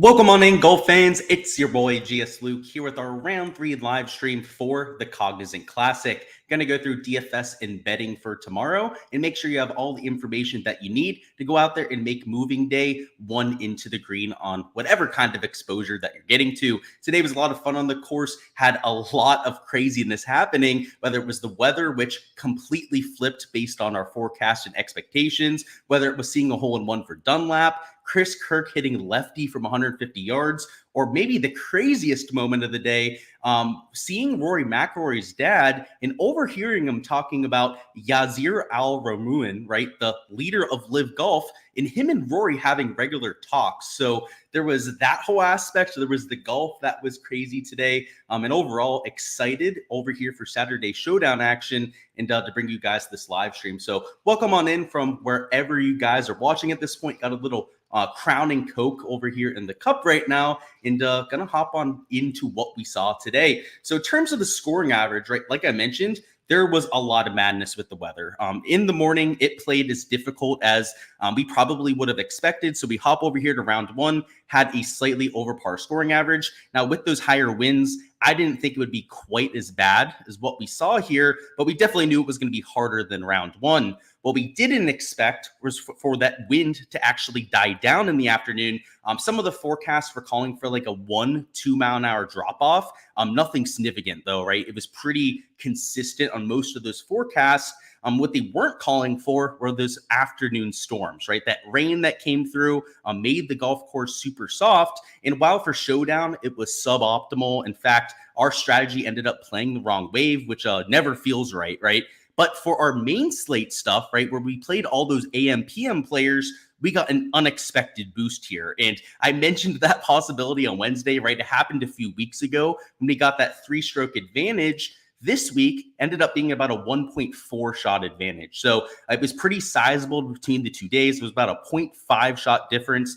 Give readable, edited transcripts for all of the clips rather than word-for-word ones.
Welcome on in, golf fans. It's your boy Gsluke here with our round 3 live stream for the Cognizant Classic. Going to go through DFS and betting for tomorrow and make sure you have all the information that you need to go out there and make moving day 1 into the green on whatever kind of exposure that you're getting to. Today was a lot of fun on the course, had a lot of craziness happening, whether it was the weather, which completely flipped based on our forecast and expectations, whether it was seeing a hole-in-one for Dunlap, Chris Kirk hitting lefty from 150 yards, or maybe the craziest moment of the day, seeing Rory McIlroy's dad and overhearing him talking about Yazir Al Ramoun, right, the leader of Live Golf, and him and Rory having regular talks. So there was that whole aspect. There was the golf that was crazy today, and overall excited over here for Saturday Showdown action and to bring you guys this live stream. So welcome on in from wherever you guys are watching at this point. Got a little crowning Coke over here in the cup right now, and gonna hop on into what we saw today. So in terms of the scoring average, right, like I mentioned, there was a lot of madness with the weather. In the morning, it played as difficult as we probably would have expected. So we hop over here to round 1, had a slightly over par scoring average. Now with those higher winds, I didn't think it would be quite as bad as what we saw here, but we definitely knew it was going to be harder than round 1. What we didn't expect was for that wind to actually die down in the afternoon. Some of the forecasts were calling for like a 1-2 mile an hour drop off. Nothing significant though, right? It was pretty consistent on most of those forecasts. What they weren't calling for were those afternoon storms, right? That rain that came through made the golf course super soft. And while for Showdown, it was suboptimal. In fact, our strategy ended up playing the wrong wave, which never feels right, right? But for our main slate stuff, right, where we played all those AM, PM players, we got an unexpected boost here. And I mentioned that possibility on Wednesday, right? It happened a few weeks ago when we got that 3-stroke advantage. This week ended up being about a 1.4 shot advantage. So it was pretty sizable between the 2 days. It was about a 0.5 shot difference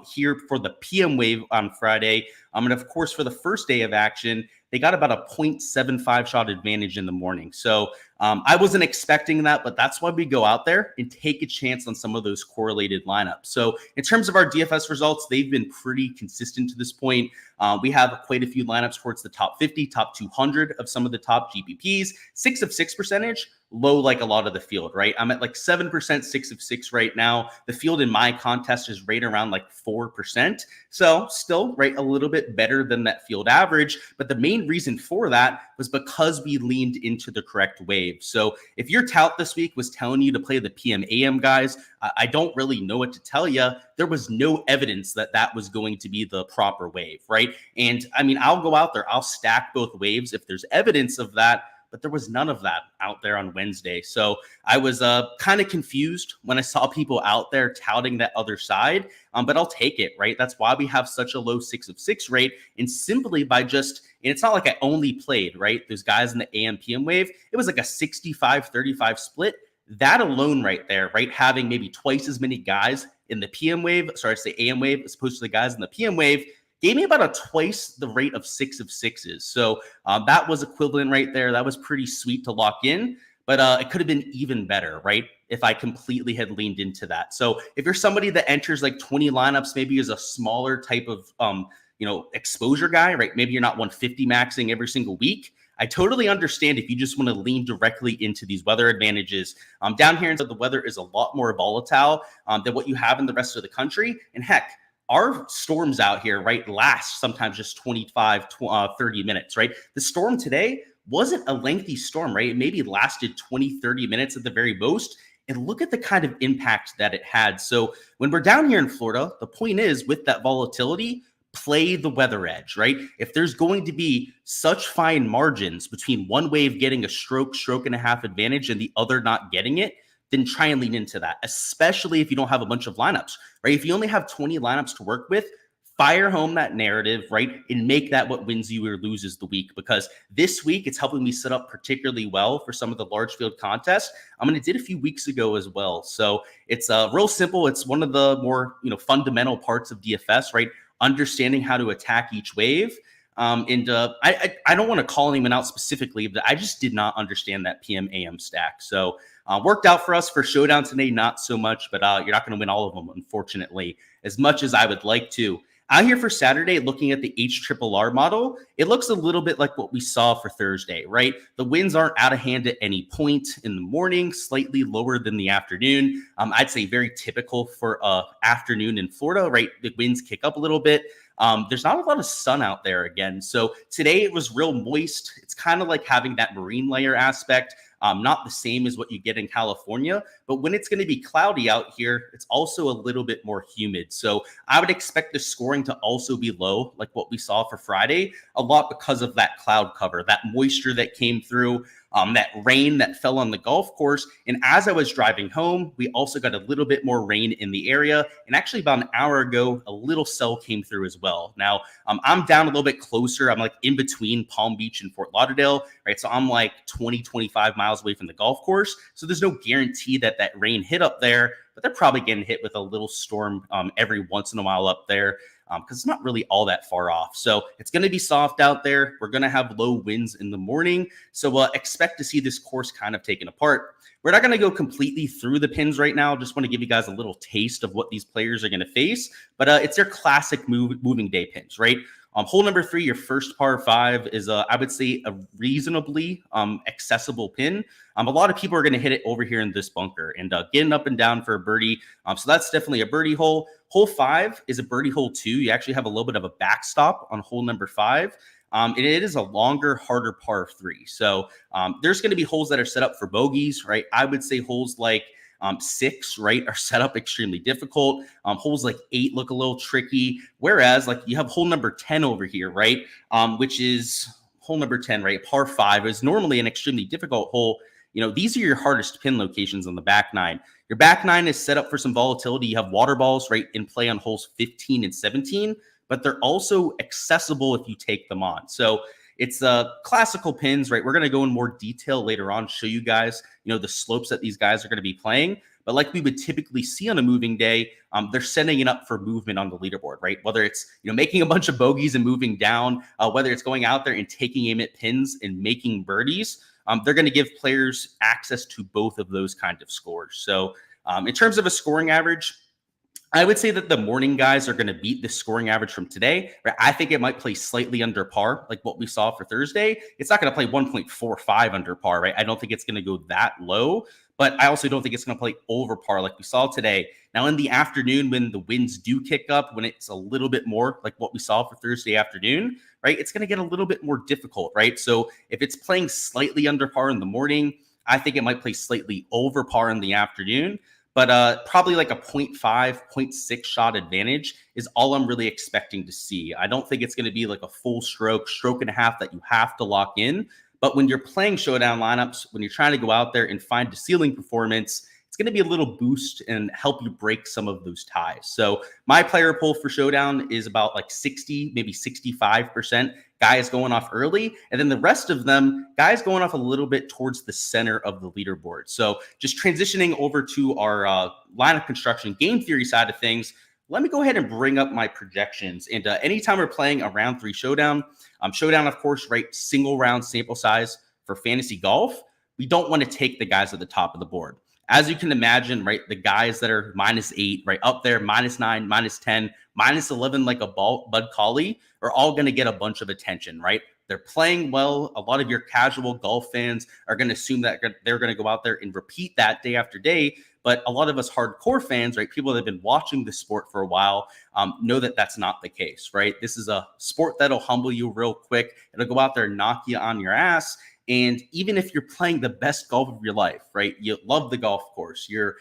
here for the PM wave on Friday. And of course, for the first day of action, they got about a 0.75 shot advantage in the morning. So I wasn't expecting that, but that's why we go out there and take a chance on some of those correlated lineups. So in terms of our DFS results, they've been pretty consistent to this point. We have quite a few lineups towards the top 50, top 200 of some of the top GPPs. 6 of 6 percentage, low like a lot of the field, right? I'm at like 7%, 6 of 6 right now. The field in my contest is right around like 4%. So still, right, a little bit better than that field average. But the main reason for that was because we leaned into the correct wave. So if your tout this week was telling you to play the PM AM guys, I don't really know what to tell you. There was no evidence that that was going to be the proper wave, right? And I mean, I'll go out there, I'll stack both waves if there's evidence of that, but there was none of that out there on Wednesday. So I was kind of confused when I saw people out there touting that other side, but I'll take it, right? That's why we have such a low 6 of 6 rate. And simply by just, and it's not like I only played, right, those guys in the AM PM wave. It was like a 65-35 split. That alone right there, right, having maybe twice as many guys in the PM wave, sorry, I say AM wave, as opposed to the guys in the PM wave, gave me about a twice the rate of 6 of 6s. So that was equivalent right there. That was pretty sweet to lock in, but it could have been even better, right, if I completely had leaned into that. So if you're somebody that enters like 20 lineups, maybe as a smaller type of, exposure guy, right? Maybe you're not 150 maxing every single week. I totally understand if you just want to lean directly into these weather advantages. Down here, the weather is a lot more volatile than what you have in the rest of the country. And heck, our storms out here, right, last sometimes just 25, 30 minutes, right? The storm today wasn't a lengthy storm, right? It maybe lasted 20, 30 minutes at the very most. And look at the kind of impact that it had. So when we're down here in Florida, the point is with that volatility, play the weather edge, right? If there's going to be such fine margins between one wave getting a stroke and a half advantage and the other not getting it, then try and lean into that, especially if you don't have a bunch of lineups, right? If you only have 20 lineups to work with, fire home that narrative, right? And make that what wins you or loses the week, because this week it's helping me set up particularly well for some of the large field contests. I did a few weeks ago as well. So it's real simple. It's one of the more, fundamental parts of DFS, right? Understanding how to attack each wave. I don't want to call anyone out specifically, but I just did not understand that PM AM stack. So worked out for us for Showdown today, not so much, but you're not going to win all of them, unfortunately, as much as I would like to. Out here for Saturday, looking at the HRRR model, it looks a little bit like what we saw for Thursday, right? The winds aren't out of hand at any point in the morning, slightly lower than the afternoon. I'd say very typical for afternoon in Florida, right? The winds kick up a little bit. There's not a lot of sun out there again. So today it was real moist. It's kind of like having that marine layer aspect. Not the same as what you get in California, but when it's going to be cloudy out here, it's also a little bit more humid. So I would expect the scoring to also be low, like what we saw for Friday, a lot because of that cloud cover, that moisture that came through, that rain that fell on the golf course. And as I was driving home, we also got a little bit more rain in the area. And actually about an hour ago, a little cell came through as well. Now, I'm down a little bit closer. I'm like in between Palm Beach and Fort Lauderdale, right? So I'm like 20, 25 miles away from the golf course. So there's no guarantee that that rain hit up there, but they're probably getting hit with a little storm every once in a while up there. Because it's not really all that far off. So it's going to be soft out there. We're going to have low winds in the morning. So expect to see this course kind of taken apart. We're not going to go completely through the pins right now. Just want to give you guys a little taste of what these players are going to face. But it's their classic moving day pins, right? Hole number 3, your first par 5 is, I would say, a reasonably accessible pin. A lot of people are going to hit it over here in this bunker and getting up and down for a birdie. So that's definitely a birdie hole. Hole 5 is a birdie hole 2. You actually have a little bit of a backstop on hole number 5. And it is a longer, harder par 3. So there's going to be holes that are set up for bogeys, right? I would say holes like 6, right, are set up extremely difficult. Holes like 8 look a little tricky. Whereas like you have hole number 10 over here, right, which is hole number 10, right? Par 5 is normally an extremely difficult hole. You know, these are your hardest pin locations on the back 9. Your back 9 is set up for some volatility. You have water balls, right, in play on holes 15 and 17, but they're also accessible if you take them on. So it's classical pins, right? We're going to go in more detail later on, show you guys, you know, the slopes that these guys are going to be playing. But like we would typically see on a moving day, they're setting it up for movement on the leaderboard, right? Whether it's, you know, making a bunch of bogeys and moving down, whether it's going out there and taking aim at pins and making birdies, they're going to give players access to both of those kind of scores. So in terms of a scoring average, I would say that the morning guys are going to beat the scoring average from today. Right? I think it might play slightly under par, like what we saw for Thursday. It's not going to play 1.45 under par, right? I don't think it's going to go that low, but I also don't think it's going to play over par like we saw today. Now, in the afternoon, when the winds do kick up, when it's a little bit more like what we saw for Thursday afternoon, right, it's going to get a little bit more difficult, right? So if it's playing slightly under par in the morning, I think it might play slightly over par in the afternoon. But probably like a 0.5, 0.6 shot advantage is all I'm really expecting to see. I don't think it's going to be like a full stroke and a half that you have to lock in. But when you're playing showdown lineups, when you're trying to go out there and find a ceiling performance, it's going to be a little boost and help you break some of those ties. So my player pool for showdown is about like 60, maybe 65% guys going off early. And then the rest of them, guys going off a little bit towards the center of the leaderboard. So just transitioning over to our lineup construction game theory side of things, let me go ahead and bring up my projections. And anytime we're playing a round 3 showdown, showdown, of course, right, single round sample size for fantasy golf, we don't want to take the guys at the top of the board. As you can imagine, right, the guys that are -8, right, up there, -9, -10, -11, like a Bud Colley, are all going to get a bunch of attention, right? They're playing well. A lot of your casual golf fans are going to assume that they're going to go out there and repeat that day after day. But a lot of us hardcore fans, right, people that have been watching the sport for a while, know that that's not the case, right? This is a sport that'll humble you real quick. It'll go out there and knock you on your ass. And even if you're playing the best golf of your life, right, you love the golf course, your,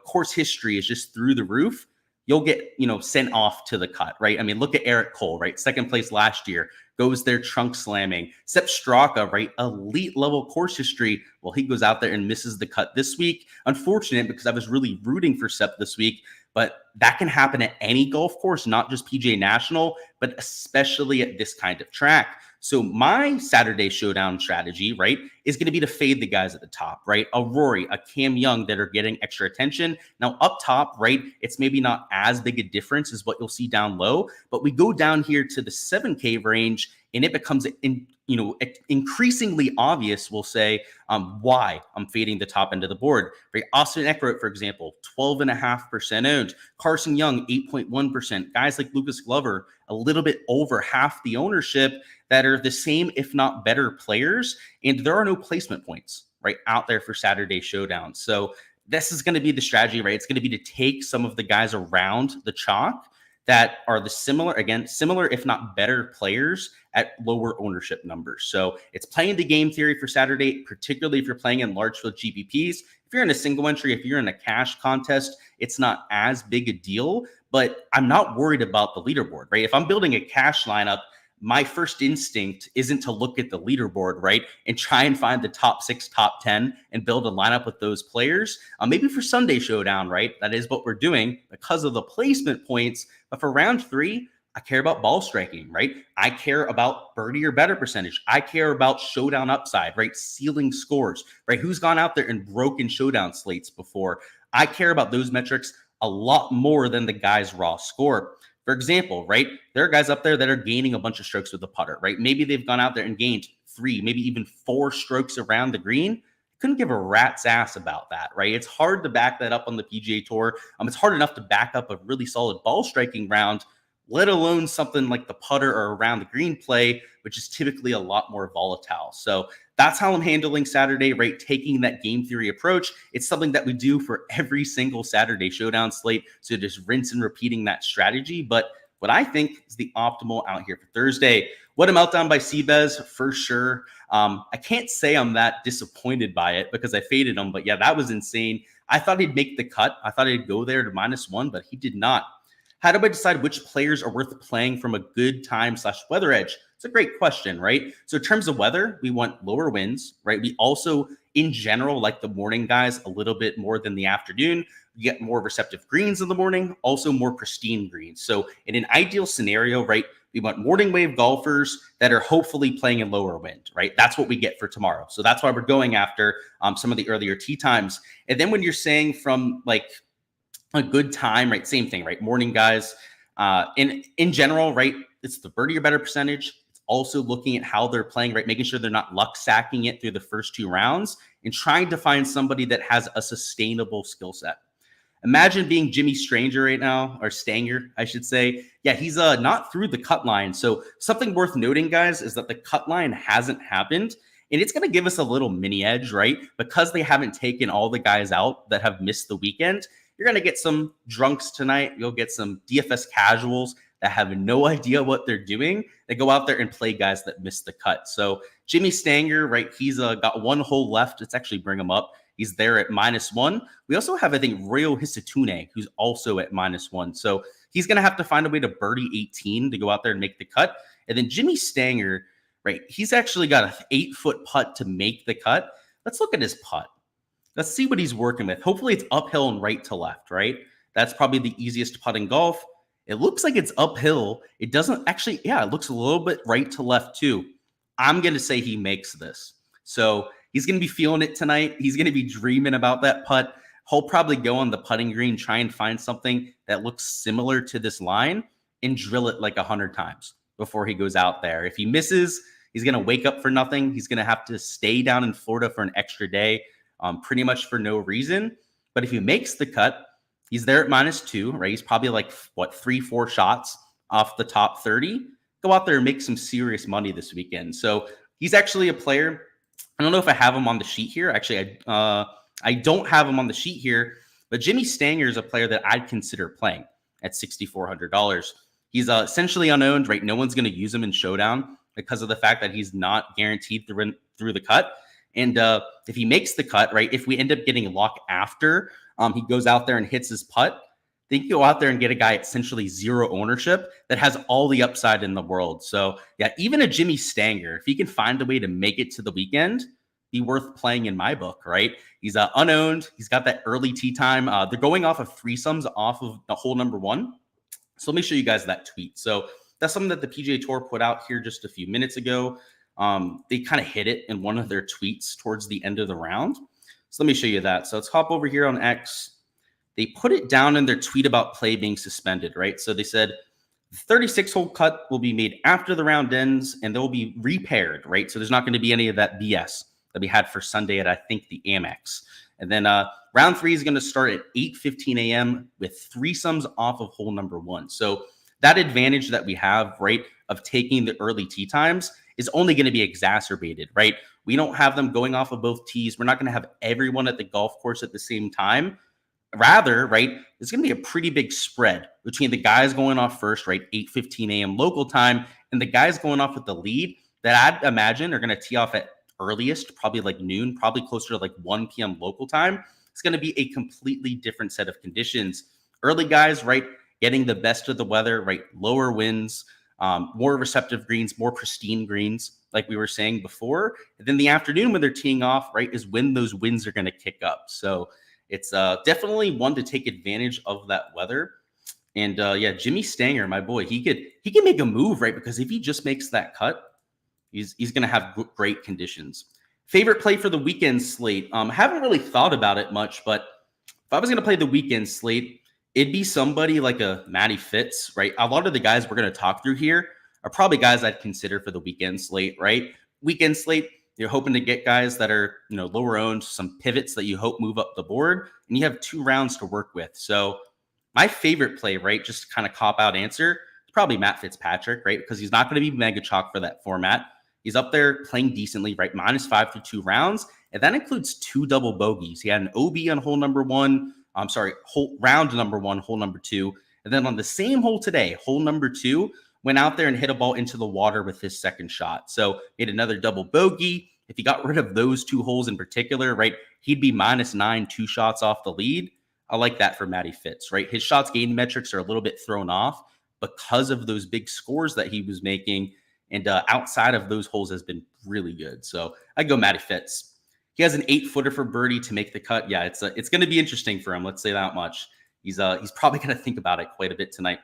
course history is just through the roof, you'll get, sent off to the cut, right? I mean, look at Eric Cole, right? Second place last year, goes there trunk slamming. Sepp Straka, right? Elite level course history. Well, he goes out there and misses the cut this week. Unfortunate, because I was really rooting for Sepp this week, but that can happen at any golf course, not just PGA National, but especially at this kind of track. So my Saturday showdown strategy, right, is going to be to fade the guys at the top, right? A Rory, a Cam Young that are getting extra attention. Now up top, right, it's maybe not as big a difference as what you'll see down low, but we go down here to the 7K range and it becomes increasingly obvious, we'll say, why I'm fading the top end of the board. Right? Austin Eckroat, for example, 12.5% owned. Carson Young, 8.1%. Guys like Lucas Glover, a little bit over half the ownership, that are the same, if not better players. And there are no placement points right out there for Saturday Showdown. So this is going to be the strategy, right? It's going to be to take some of the guys around the chalk that are the similar, if not better players at lower ownership numbers. So it's playing the game theory for Saturday, particularly if you're playing in large field GPPs. If you're in a single entry, if you're in a cash contest, it's not as big a deal, but I'm not worried about the leaderboard, right? If I'm building a cash lineup, my first instinct isn't to look at the leaderboard, right, and try and find the top 6, top 10 and build a lineup with those players. Maybe for Sunday Showdown, right? That is what we're doing because of the placement points. But for round 3, I care about ball striking, right? I care about birdie or better percentage. I care about showdown upside, right? Ceiling scores, right? Who's gone out there and broken showdown slates before? I care about those metrics a lot more than the guy's raw score. For example, right, there are guys up there that are gaining a bunch of strokes with the putter, right? Maybe they've gone out there and gained 3, maybe even 4 strokes around the green. Couldn't give a rat's ass about that, right? It's hard to back that up on the PGA Tour. It's hard enough to back up a really solid ball striking round, let alone something like the putter or around the green play, which is typically a lot more volatile. So that's how I'm handling Saturday, right? Taking that game theory approach. It's something that we do for every single Saturday Showdown slate. So just rinse and repeating that strategy. But what I think is the optimal out here for Thursday. What a meltdown by Seabez, for sure. I can't say I'm that disappointed by it because I faded him. But yeah, that was insane. I thought he'd make the cut. I thought he'd go there to -1, but he did not. How do I decide which players are worth playing from a good time/weather edge? It's a great question, right? So in terms of weather, we want lower winds, right? We also, in general, like the morning guys a little bit more than the afternoon. You get more receptive greens in the morning, also more pristine greens. So in an ideal scenario, right, we want morning wave golfers that are hopefully playing in lower wind, right? That's what we get for tomorrow. So that's why we're going after some of the earlier tee times. And then when you're saying from like a good time, right? Same thing, right? Morning guys. In general, right? It's the birdie or better percentage. It's also looking at how they're playing, right? Making sure they're not luck sacking it through the first 2 rounds and trying to find somebody that has a sustainable skill set. Imagine being Jimmy Stranger right now, or Stanger, I should say. Yeah, he's not through the cut line. So something worth noting, guys, is that the cut line hasn't happened. And it's going to give us a little mini edge, right? Because they haven't taken all the guys out that have missed the weekend. You're going to get some drunks tonight. You'll get some DFS casuals that have no idea what they're doing. They go out there and play guys that missed the cut. So Jimmy Stanger, right, he's got 1 hole left. Let's actually bring him up. He's there at -1. We also have, I think, Ryo Hisatune, who's also at -1. So he's going to have to find a way to birdie 18 to go out there and make the cut. And then Jimmy Stanger, right, he's actually got an 8-foot putt to make the cut. Let's look at his putt. Let's see what he's working with. Hopefully it's uphill and right to left, right? That's probably the easiest putt in golf. It looks like it's uphill. It doesn't actually, yeah, it looks a little bit right to left too. I'm going to say he makes this. So he's going to be feeling it tonight. He's going to be dreaming about that putt. He'll probably go on the putting green, try and find something that looks similar to this line and drill it like 100 times before he goes out there. If he misses, he's going to wake up for nothing. He's going to have to stay down in Florida for an extra day. Pretty much for no reason. But if he makes the cut, he's there at -2, right? He's probably like, 3-4 shots off the top 30. Go out there and make some serious money this weekend. So he's actually a player. I don't know if I have him on the sheet here. Actually, I don't have him on the sheet here. But Jimmy Stanger is a player that I'd consider playing at $6,400. He's essentially unowned, right? No one's going to use him in Showdown because of the fact that he's not guaranteed through the cut. And if he makes the cut, right, if we end up getting luck after he goes out there and hits his putt, then you go out there and get a guy at essentially 0 ownership that has all the upside in the world. So, yeah, even a Jimmy Stanger, if he can find a way to make it to the weekend, be worth playing in my book, right? He's unowned. He's got that early tee time. They're going off of threesomes off of the hole number 1. So let me show you guys that tweet. So that's something that the PGA Tour put out here just a few minutes ago. They kind of hit it in one of their tweets towards the end of the round. So let me show you that. So let's hop over here on X. They put it down in their tweet about play being suspended, right? So they said, The 36-hole cut will be made after the round ends, and they'll be repaired, right? So there's not going to be any of that BS that we had for Sunday at, I think, the Amex. And then round 3 is going to start at 8:15 a.m. with threesomes off of hole number 1. So that advantage that we have, right, of taking the early tee times is only going to be exacerbated, right? We don't have them going off of both tees. We're not going to have everyone at the golf course at the same time. Rather, right, it's going to be a pretty big spread between the guys going off first, right, 8:15 a.m. local time, and the guys going off with the lead that I'd imagine are going to tee off at earliest, probably like noon, probably closer to like 1 p.m. local time. It's going to be a completely different set of conditions. Early guys, right, getting the best of the weather, right, lower winds, more receptive greens, more pristine greens, like we were saying before. And then the afternoon when they're teeing off, right, is when those winds are going to kick up. So it's definitely one to take advantage of that weather. And yeah, Jimmy Stanger, my boy, he can make a move, right? Because if he just makes that cut, he's going to have great conditions. Favorite play for the weekend slate? Haven't really thought about it much, but if I was going to play the weekend slate, it'd be somebody like a Matty Fitz, right? A lot of the guys we're going to talk through here are probably guys I'd consider for the weekend slate, right? Weekend slate, you're hoping to get guys that are, lower owned, some pivots that you hope move up the board, and you have 2 rounds to work with. So my favorite play, right, just to kind of cop out answer, is probably Matt Fitzpatrick, right? Because he's not going to be mega chalk for that format. He's up there playing decently, right? -5 through 2 rounds. And that includes 2 double bogeys. He had an OB on hole number 1. Round number 1, hole number 2. And then on the same hole today, hole number 2, went out there and hit a ball into the water with his second shot. So made another double bogey. If he got rid of those 2 holes in particular, right, he'd be -9, 2 shots off the lead. I like that for Matty Fitz, right? His shots gained metrics are a little bit thrown off because of those big scores that he was making. And outside of those holes has been really good. So I go Matty Fitz. He has an 8-footer for birdie to make the cut. Yeah, it's going to be interesting for him. Let's say that much. He's probably going to think about it quite a bit tonight.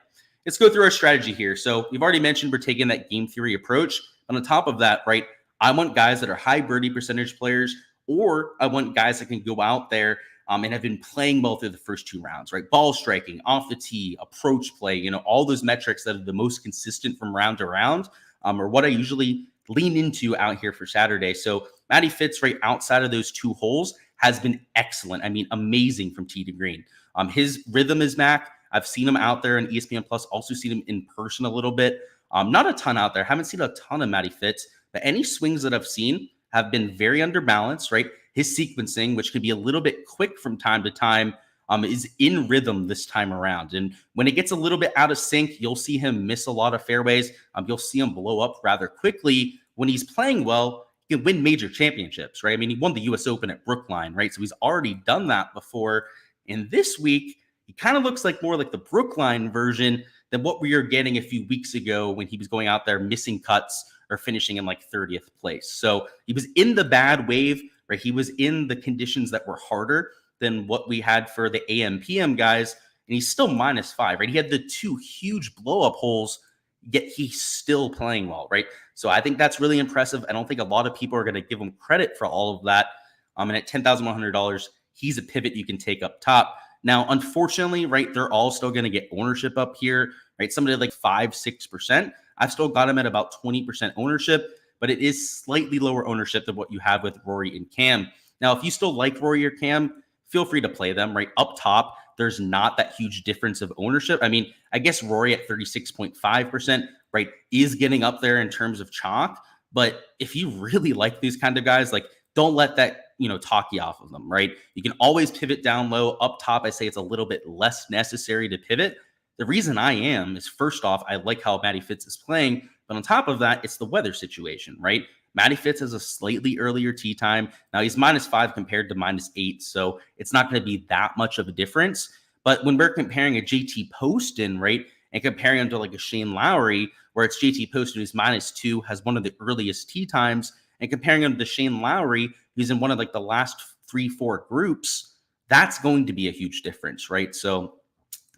Let's go through our strategy here. So we've already mentioned we're taking that game theory approach. On the top of that, right, I want guys that are high birdie percentage players, or I want guys that can go out there and have been playing well through the first 2 rounds, right? Ball striking, off the tee, approach play, all those metrics that are the most consistent from round to round are what I usually lean into out here for Saturday. So Matty Fitz, right outside of those 2 holes, has been excellent. I mean, amazing from tee to green. His rhythm is back. I've seen him out there on ESPN Plus, also seen him in person a little bit. Not a ton out there. Haven't seen a ton of Matty Fitz, but any swings that I've seen have been very underbalanced, right? His sequencing, which can be a little bit quick from time to time, is in rhythm this time around. And when it gets a little bit out of sync, you'll see him miss a lot of fairways. You'll see him blow up rather quickly. When he's playing well, he can win major championships, right? I mean, he won the U.S. Open at Brookline, right? So he's already done that before. And this week, he kind of looks like more like the Brookline version than what we were getting a few weeks ago when he was going out there missing cuts or finishing in like 30th place. So he was in the bad wave, right? He was in the conditions that were harder than what we had for the AM PM guys, and he's still -5, right? He had the 2 huge blow-up holes, yet he's still playing well, right? So I think that's really impressive. I don't think a lot of people are going to give him credit for all of that. And at $10,100, he's a pivot you can take up top. Now, unfortunately, right, they're all still going to get ownership up here, right? Somebody like 5-6%. I've still got him at about 20% ownership, but it is slightly lower ownership than what you have with Rory and Cam. Now, if you still like Rory or Cam, feel free to play them, right? Up top, there's not that huge difference of ownership. I mean, I guess Rory at 36.5%, right, is getting up there in terms of chalk. But if you really like these kind of guys, like, don't let that, talk you off of them, right? You can always pivot down low. Up top, I say it's a little bit less necessary to pivot. The reason I am is, first off, I like how Matty Fitz is playing. But on top of that, it's the weather situation, right? Matty Fitz has a slightly earlier tee time. Now he's -5 compared to -8, so it's not going to be that much of a difference. But when we're comparing a JT Poston, right, and comparing him to like a Shane Lowry, where it's JT Poston who's -2, has one of the earliest tee times, and comparing him to Shane Lowry, who's in one of like the last 3-4 groups, that's going to be a huge difference, right? So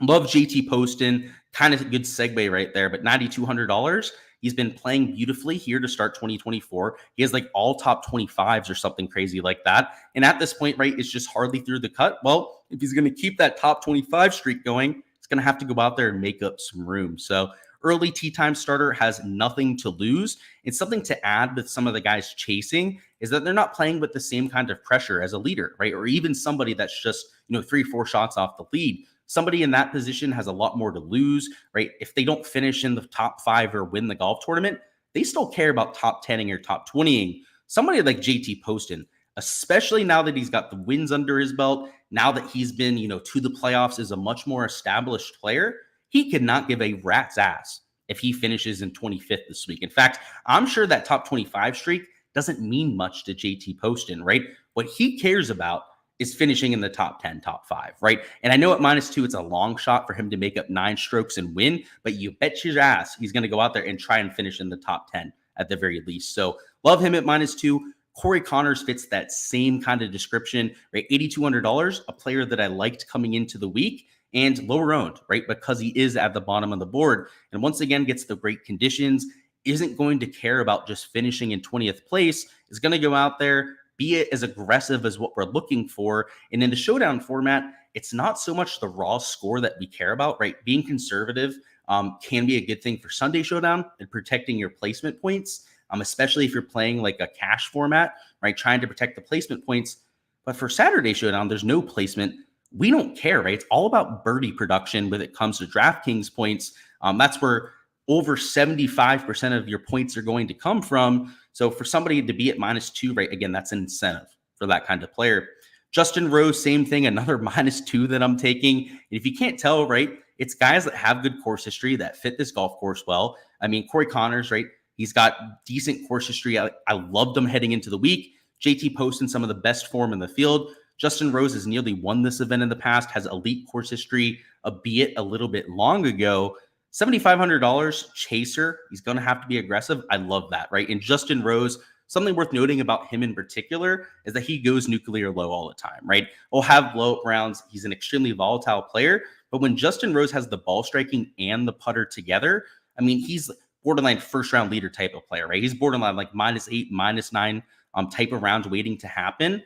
love JT Poston, kind of a good segue right there, but $9,200. He's been playing beautifully here to start 2024. He has like all top 25s or something crazy like that. And at this point, right, it's just hardly through the cut. Well, if he's going to keep that top 25 streak going, it's going to have to go out there and make up some room. So early tee time starter, has nothing to lose. And something to add with some of the guys chasing is that they're not playing with the same kind of pressure as a leader, right? Or even somebody that's just, 3-4 shots off the lead. Somebody in that position has a lot more to lose, right? If they don't finish in the top 5 or win the golf tournament, they still care about top 10ing or top 20ing. Somebody like JT Poston, especially now that he's got the wins under his belt, now that he's been, to the playoffs as a much more established player, he could not give a rat's ass if he finishes in 25th this week. In fact, I'm sure that top 25 streak doesn't mean much to JT Poston, right? What he cares about is finishing in the top 10, top 5, right? And I know at -2, it's a long shot for him to make up 9 strokes and win, but you bet your ass he's going to go out there and try and finish in the top 10 at the very least. So love him at -2. Corey Connors fits that same kind of description, right? $8,200, a player that I liked coming into the week and lower owned, right? Because he is at the bottom of the board. And once again, gets the great conditions, isn't going to care about just finishing in 20th place, is going to go out there, be it as aggressive as what we're looking for. And in the Showdown format, it's not so much the raw score that we care about, right? Being conservative can be a good thing for Sunday Showdown and protecting your placement points, especially if you're playing like a cash format, right? Trying to protect the placement points. But for Saturday Showdown, there's no placement. We don't care, right? It's all about birdie production when it comes to Draftkings points. That's where over 75% of your points are going to come from. So for somebody to be at -2, right, again, that's an incentive for that kind of player. Justin Rose, same thing, another -2 that I'm taking. And if you can't tell, right, it's guys that have good course history that fit this golf course well. I mean, Corey Connors, right, he's got decent course history. I loved him heading into the week. JT Poston, some of the best form in the field. Justin Rose has nearly won this event in the past, has elite course history, albeit a little bit long ago. $7,500 chaser. He's going to have to be aggressive. I love that, right? And Justin Rose, something worth noting about him in particular is that he goes nuclear low all the time, right? He'll have blow up rounds. He's an extremely volatile player. But when Justin Rose has the ball striking and the putter together, I mean, he's borderline first round leader type of player, right? He's borderline like -8, -9 type of rounds waiting to happen.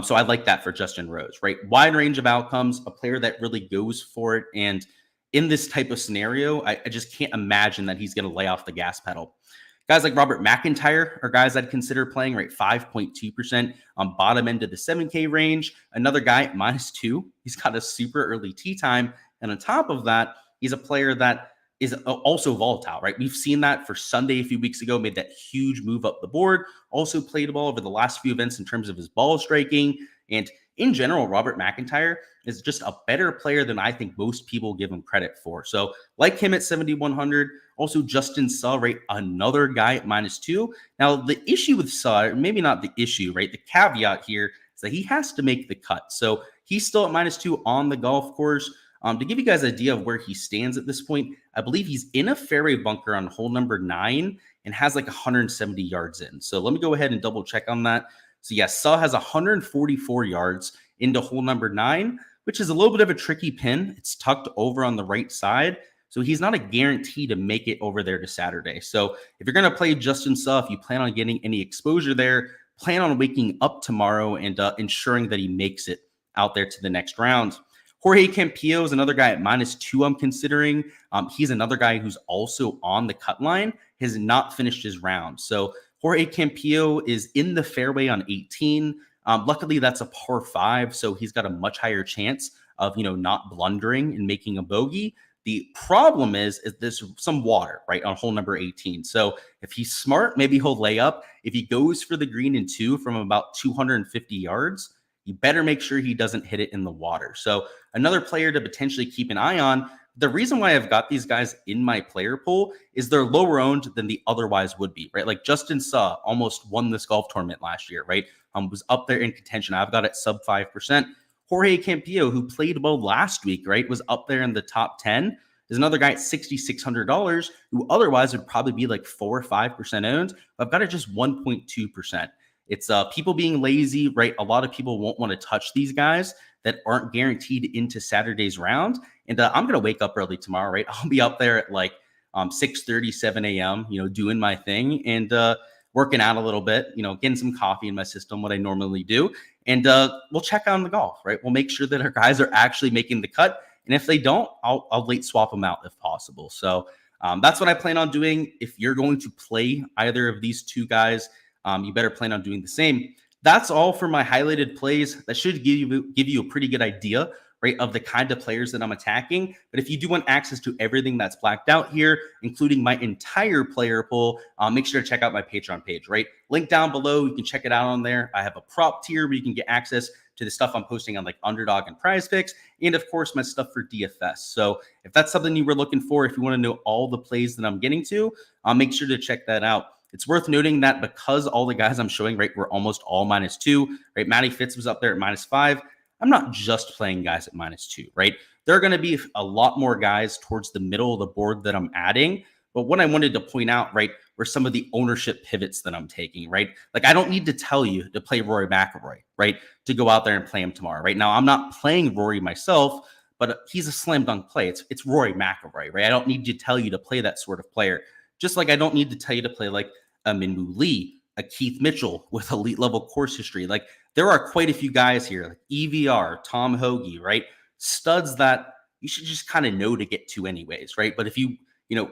So I like that for Justin Rose, right? Wide range of outcomes, a player that really goes for it. And in this type of scenario, I just can't imagine that he's going to lay off the gas pedal. Guys like Robert McIntyre are guys I'd consider playing, right? 5.2% on bottom end of the 7K range. Another guy at -2. He's got a super early tee time. And on top of that, he's a player that is also volatile, right? We've seen that for Sunday a few weeks ago, made that huge move up the board, also played the ball over the last few events in terms of his ball striking. And in general, Robert McIntyre is just a better player than I think most people give him credit for. So like him at 7,100, also Justin Suh, right? Another guy at -2. Now, the issue with Suh, maybe not the issue, right? The caveat here is that he has to make the cut. So he's still at -2 on the golf course. To give you guys an idea of where he stands at this point, I believe he's in a fairway bunker on hole number 9 and has like 170 yards in. So let me go ahead and double check on that. So yes, Suh has 144 yards into hole number 9, which is a little bit of a tricky pin. It's tucked over on the right side. So he's not a guarantee to make it over there to Saturday. So if you're going to play Justin Suh, if you plan on getting any exposure there, plan on waking up tomorrow and ensuring that he makes it out there to the next round. Jorge Campillo is another guy at -2 I'm considering. He's another guy who's also on the cut line, has not finished his round. So Jorge Campillo is in the fairway on 18. Luckily, that's a par 5, so he's got a much higher chance of, not blundering and making a bogey. The problem is there's some water, right, on hole number 18. So if he's smart, maybe he'll lay up. If he goes for the green in 2 from about 250 yards, you better make sure he doesn't hit it in the water. So another player to potentially keep an eye on. The reason why I've got these guys in my player pool is they're lower owned than they otherwise would be, right? Like Justin Suh almost won this golf tournament last year, right? Was up there in contention. I've got it sub 5%. Jorge Campillo, who played well last week, right, was up there in the top 10. There's another guy at $6,600 who otherwise would probably be like 4 or 5% owned. I've got it just 1.2%. It's people being lazy, right? A lot of people won't want to touch these guys that aren't guaranteed into Saturday's round. And I'm going to wake up early tomorrow, right? I'll be up there at like 6:30, 7 a.m., doing my thing and working out a little bit, getting some coffee in my system, what I normally do. And we'll check on the golf, right? We'll make sure that our guys are actually making the cut. And if they don't, I'll late swap them out if possible. So That's what I plan on doing. If you're going to play either of these two guys, you better plan on doing the same. That's all for my highlighted plays. That should give you a pretty good idea, right, of the kind of players that I'm attacking. But if you do want access to everything that's blacked out here, including my entire player pool, make sure to check out my Patreon page, right? Link down below. You can check it out on there. I have a prop tier where you can get access to the stuff I'm posting on like Underdog and Prize Picks, and of course my stuff for DFS. So if that's something you were looking for, if you want to know all the plays that I'm getting to, make sure to check that out. It's worth noting that because all the guys I'm showing, right, were almost all -2, right? Matty Fitz was up there at -5. I'm not just playing guys at -2, right? There are going to be a lot more guys towards the middle of the board that I'm adding. But what I wanted to point out, right, were some of the ownership pivots that I'm taking, right? Like, I don't need to tell you to play Rory McIlroy, right, to go out there and play him tomorrow, right? Now, I'm not playing Rory myself, but he's a slam dunk play. It's Rory McIlroy, right? I don't need to tell you to play that sort of player. Just like I don't need to tell you to play like a Minwoo Lee, a Keith Mitchell with elite level course history. Like, there are quite a few guys here, like EVR, Tom Hoagie, right? Studs that you should just kind of know to get to anyways, right? But if you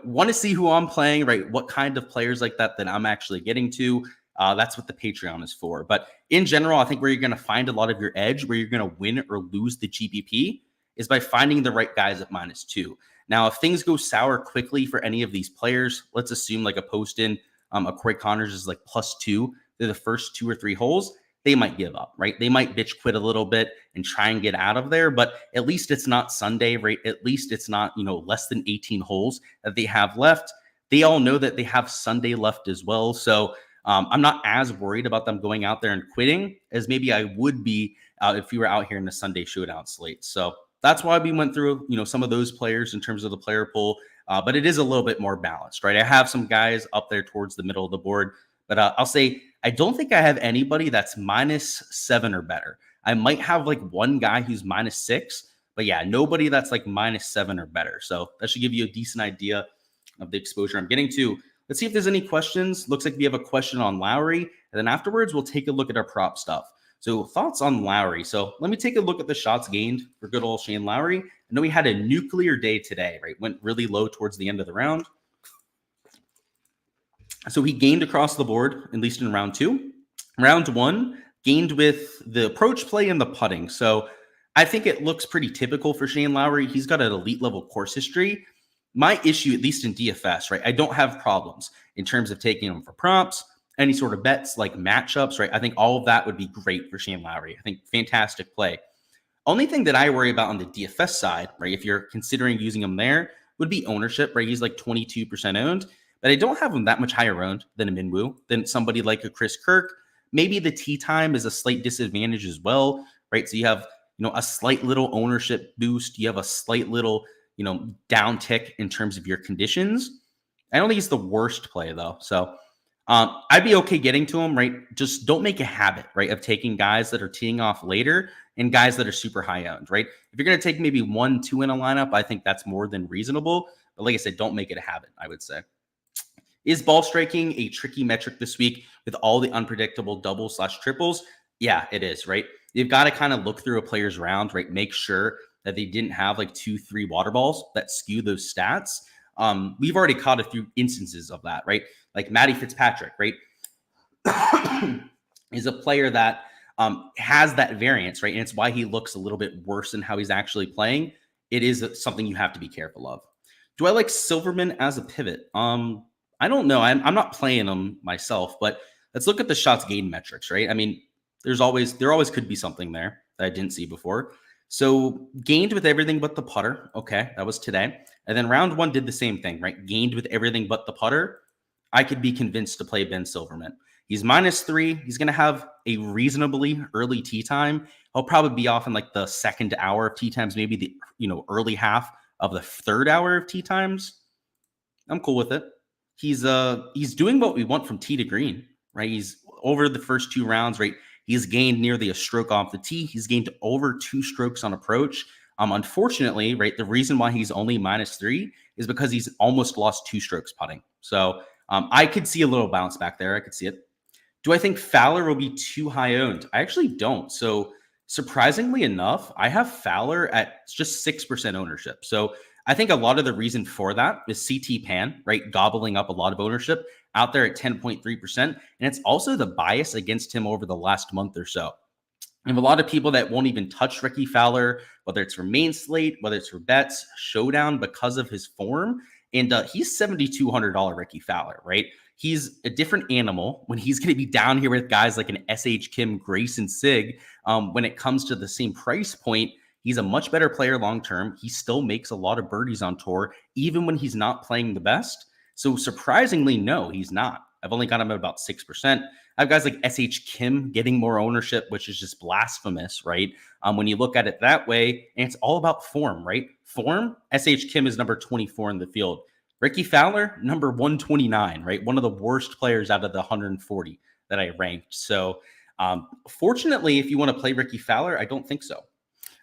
want to see who I'm playing, right, what kind of players like that I'm actually getting to, that's what the Patreon is for. But in general, I think where you're going to find a lot of your edge, where you're going to win or lose the GPP, is by finding the right guys at -2. Now, if things go sour quickly for any of these players, let's assume like a Poston, a Corey Connors is like +2 through the first 2 or 3 holes, they might give up, right? They might bitch quit a little bit and try and get out of there, but at least it's not Sunday, right? At least it's not, less than 18 holes that they have left. They all know that they have Sunday left as well. So I'm not as worried about them going out there and quitting as maybe I would be if we were out here in the Sunday Showdown slate. So that's why we went through, some of those players in terms of the player pool, but it is a little bit more balanced, right? I have some guys up there towards the middle of the board, but I'll say I don't think I have anybody that's -7 or better. I might have like one guy who's -6, but yeah, nobody that's like -7 or better. So that should give you a decent idea of the exposure I'm getting to. Let's see if there's any questions. Looks like we have a question on Lowry, and then afterwards we'll take a look at our prop stuff. So thoughts on Lowry. So let me take a look at the shots gained for good old Shane Lowry. I know he had a nuclear day today, right? Went really low towards the end of the round. So he gained across the board, at least in round 2. Round 1, gained with the approach play and the putting. So I think it looks pretty typical for Shane Lowry. He's got an elite level course history. My issue, at least in DFS, right, I don't have problems in terms of taking him for props, any sort of bets like matchups, right? I think all of that would be great for Shane Lowry. I think fantastic play. Only thing that I worry about on the DFS side, right, if you're considering using him there, would be ownership, right? He's like 22% owned. But I don't have him that much higher owned than a Minwoo, than somebody like a Chris Kirk. Maybe the tee time is a slight disadvantage as well, right? So you have, a slight little ownership boost. You have a slight little, down tick in terms of your conditions. I don't think it's the worst play though. So I'd be okay getting to him, right? Just don't make a habit, right, of taking guys that are teeing off later and guys that are super high owned, right? If you're going to take maybe 1, 2 in a lineup, I think that's more than reasonable. But like I said, don't make it a habit, I would say. Is ball striking a tricky metric this week with all the unpredictable doubles/triples? Yeah, it is, right? You've got to kind of look through a player's round, right? Make sure that they didn't have like 2, 3 water balls that skew those stats. We've already caught a few instances of that, right? Like Matty Fitzpatrick, right? is a player that has that variance, right? And it's why he looks a little bit worse than how he's actually playing. It is something you have to be careful of. Do I like Silverman as a pivot? I don't know. I'm not playing them myself, but let's look at the shots gained metrics, right? I mean, there always could be something there that I didn't see before. So gained with everything but the putter. Okay, that was today. And then round 1 did the same thing, right? Gained with everything but the putter. I could be convinced to play Ben Silverman. He's -3. He's going to have a reasonably early tee time. He'll probably be off in like the second hour of tee times, maybe the early half of the third hour of tee times. I'm cool with it. He's doing what we want from tee to green, right? He's over the first 2 rounds, right? He's gained nearly a stroke off the tee. He's gained over 2 strokes on approach. Unfortunately, right, the reason why he's only -3 is because he's almost lost 2 strokes putting. So I could see a little bounce back there. I could see it. Do I think Fowler will be too high owned? I actually don't. So surprisingly enough, I have Fowler at just 6% ownership. So I think a lot of the reason for that is CT Pan, right? Gobbling up a lot of ownership out there at 10.3%. And it's also the bias against him over the last month or so. We have a lot of people that won't even touch Ricky Fowler, whether it's for main slate, whether it's for bets, showdown, because of his form. And he's $7,200 Ricky Fowler, right? He's a different animal when he's going to be down here with guys like an SH Kim, Grayson Sig. When it comes to the same price point, he's a much better player long term. He still makes a lot of birdies on tour, even when he's not playing the best. So surprisingly, no, he's not. I've only got him at about 6%. I have guys like SH Kim getting more ownership, which is just blasphemous, right? When you look at it that way, and it's all about form, right? Form, SH Kim is number 24 in the field. Ricky Fowler, number 129, right? One of the worst players out of the 140 that I ranked. So fortunately, if you want to play Ricky Fowler, I don't think so.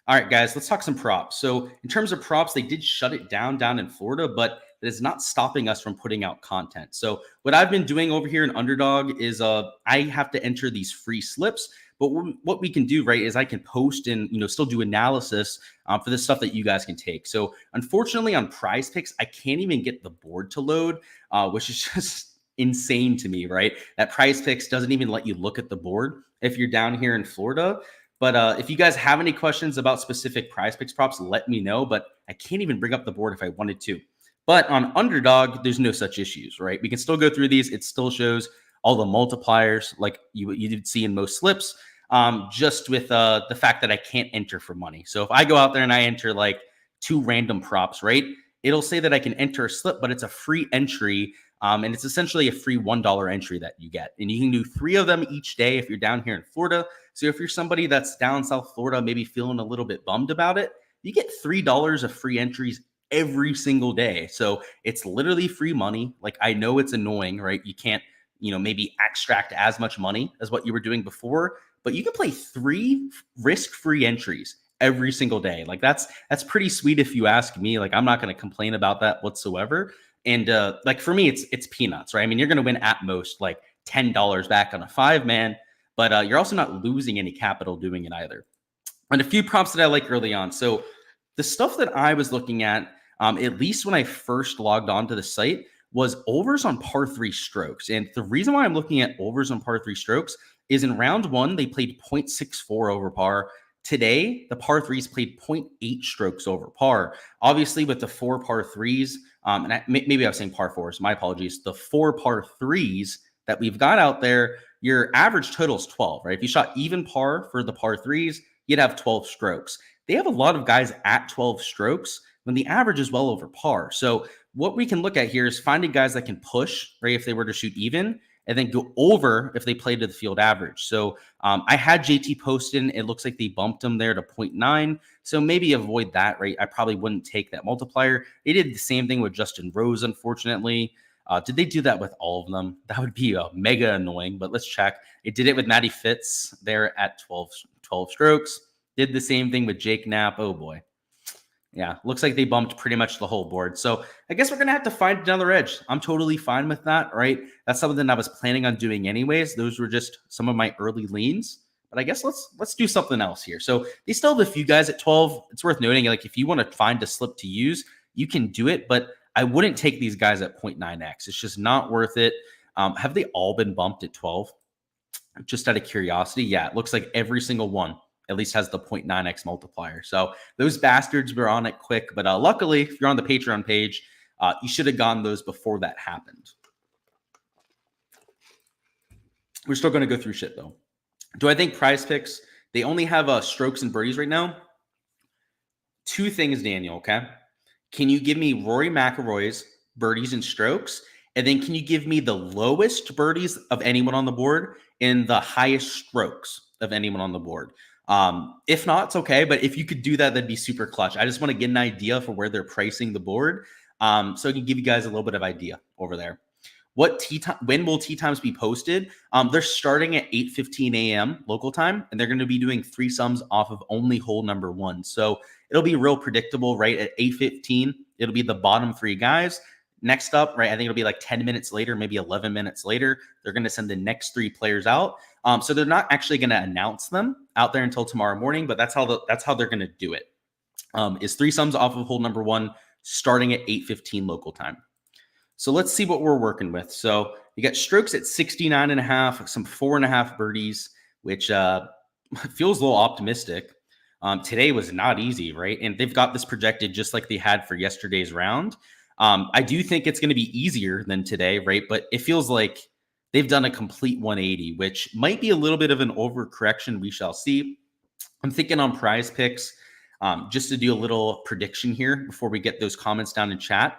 All right, guys, let's talk some props. So in terms of props, they did shut it down in Florida, but it is not stopping us from putting out content. So what I've been doing over here in Underdog is I have to enter these free slips. But what we can do, right, is I can post and, still do analysis for the stuff that you guys can take. So unfortunately on Prize Picks, I can't even get the board to load, which is just insane to me, right? That Prize Picks doesn't even let you look at the board if you're down here in Florida. But if you guys have any questions about specific Prize Picks props, let me know. But I can't even bring up the board if I wanted to. But on Underdog, there's no such issues, right? We can still go through these. It still shows all the multipliers like you did see in most slips, just with the fact that I can't enter for money. So if I go out there and I enter like 2 random props, right, it'll say that I can enter a slip, but it's a free entry. And it's essentially a free $1 entry that you get. And you can do 3 of them each day if you're down here in Florida. So if you're somebody that's down South Florida, maybe feeling a little bit bummed about it, you get $3 of free entries every single day. So it's literally free money. Like, I know it's annoying, right? You can't, maybe extract as much money as what you were doing before, but you can play 3 risk-free entries every single day. Like that's pretty sweet if you ask me. Like, I'm not going to complain about that whatsoever. And like for me, it's peanuts, right? I mean, you're going to win at most like $10 back on a 5-man, but you're also not losing any capital doing it either. And a few prompts that I like early on. So the stuff that I was looking at least when I first logged on to the site, was overs on par 3 strokes. And the reason why I'm looking at overs on par 3 strokes is in round 1, they played 0.64 over par. Today, the par 3s played 0.8 strokes over par. Obviously, with the 4 par 3s, and maybe I was saying par 4s, my apologies, the 4 par 3s that we've got out there, your average total is 12, right? If you shot even par for the par 3s, you'd have 12 strokes. They have a lot of guys at 12 strokes when the average is well over par. So what we can look at here is finding guys that can push, right, if they were to shoot even, and then go over if they play to the field average. So I had JT posted. It looks like they bumped him there to 0.9. So maybe avoid that, right? I probably wouldn't take that multiplier. They did the same thing with Justin Rose, unfortunately. Did they do that with all of them? That would be mega annoying, but let's check. It did it with Matty Fitz there at 12 strokes. Did the same thing with Jake Knapp. Oh, boy. Yeah, looks like they bumped pretty much the whole board. So I guess we're going to have to find another edge. I'm totally fine with that, right? That's something I was planning on doing anyways. Those were just some of my early leans. But I guess let's do something else here. So they still have a few guys at 12. It's worth noting, like, if you want to find a slip to use, you can do it. But I wouldn't take these guys at 0.9x. It's just not worth it. Have they all been bumped at 12? Just out of curiosity. Yeah, it looks like every single one at least has the 0.9x multiplier. So those bastards were on it quick. But luckily, if you're on the Patreon page, you should have gotten those before that happened. We're still going to go through shit, though. Do I think Prize Picks, they only have strokes and birdies right now? 2 things, Daniel, okay? Can you give me Rory McIlroy's birdies and strokes? And then can you give me the lowest birdies of anyone on the board and the highest strokes of anyone on the board? If not, it's okay. But if you could do that, that'd be super clutch. I just want to get an idea for where they're pricing the board. So I can give you guys a little bit of idea over there. When will tee times be posted? They're starting at 8:15 a.m. local time, and they're going to be doing 3 sums off of only hole number 1. So it'll be real predictable, right? At 8:15, it'll be the bottom 3 guys. Next up, right, I think it'll be like 10 minutes later, maybe 11 minutes later, they're going to send the next 3 players out. So they're not actually going to announce them out there until tomorrow morning, but that's how they're going to do it. Is 3 sums off of hole number 1, starting at 8:15 local time. So let's see what we're working with. So you got strokes at 69.5, some 4.5 birdies, which feels a little optimistic. Today was not easy, right? And they've got this projected just like they had for yesterday's round. I do think it's going to be easier than today, right? But it feels like they've done a complete 180, which might be a little bit of an overcorrection. We shall see. I'm thinking on prize picks, just to do a little prediction here before we get those comments down in chat.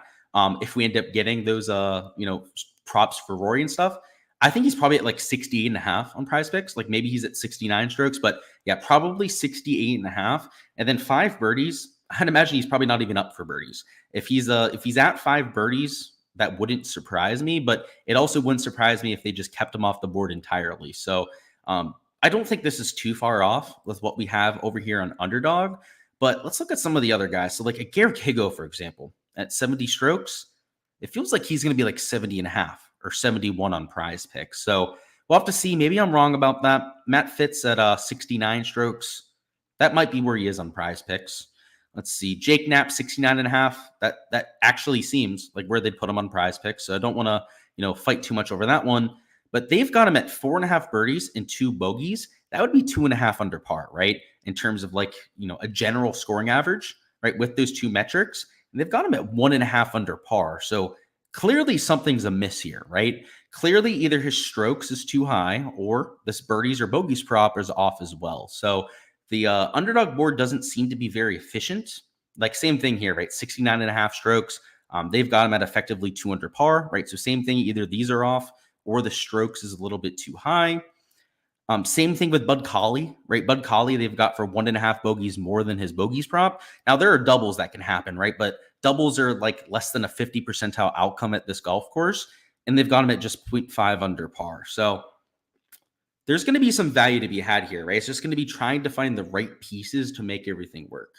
If we end up getting those, props for Rory and stuff, I think he's probably at like 68.5 on prize picks. Like maybe he's at 69 strokes, but yeah, probably 68.5. And then 5 birdies. I'd imagine he's probably not even up for birdies. If he's at 5 birdies, that wouldn't surprise me, but it also wouldn't surprise me if they just kept him off the board entirely. So I don't think this is too far off with what we have over here on Underdog, but let's look at some of the other guys. So like a Garrick Higo, for example, at 70 strokes, it feels like he's going to be like 70.5 or 71 on prize picks. So we'll have to see. Maybe I'm wrong about that. Matt Fitz at 69 strokes. That might be where he is on prize picks. Let's see. Jake Knapp, 69.5. That actually seems like where they'd put him on prize picks. So I don't want to, fight too much over that one. But they've got him at 4.5 birdies and 2 bogeys. That would be 2.5 under par, right? In terms of like, a general scoring average, right? With those two metrics. And they've got him at 1.5 under par. So clearly something's amiss here, right? Clearly either his strokes is too high or this birdies or bogeys prop is off as well. So the Underdog board doesn't seem to be very efficient. Like same thing here, right? 69.5 strokes. They've got him at effectively 2 under par, right? So same thing, either these are off or the strokes is a little bit too high. Same thing with Bud Colley, right? Bud Colley, they've got for 1.5 bogeys more than his bogeys prop. Now, there are doubles that can happen, right? But doubles are like less than a 50 percentile outcome at this golf course, and they've got him at just 0.5 under par. So there's going to be some value to be had here, right? It's just going to be trying to find the right pieces to make everything work.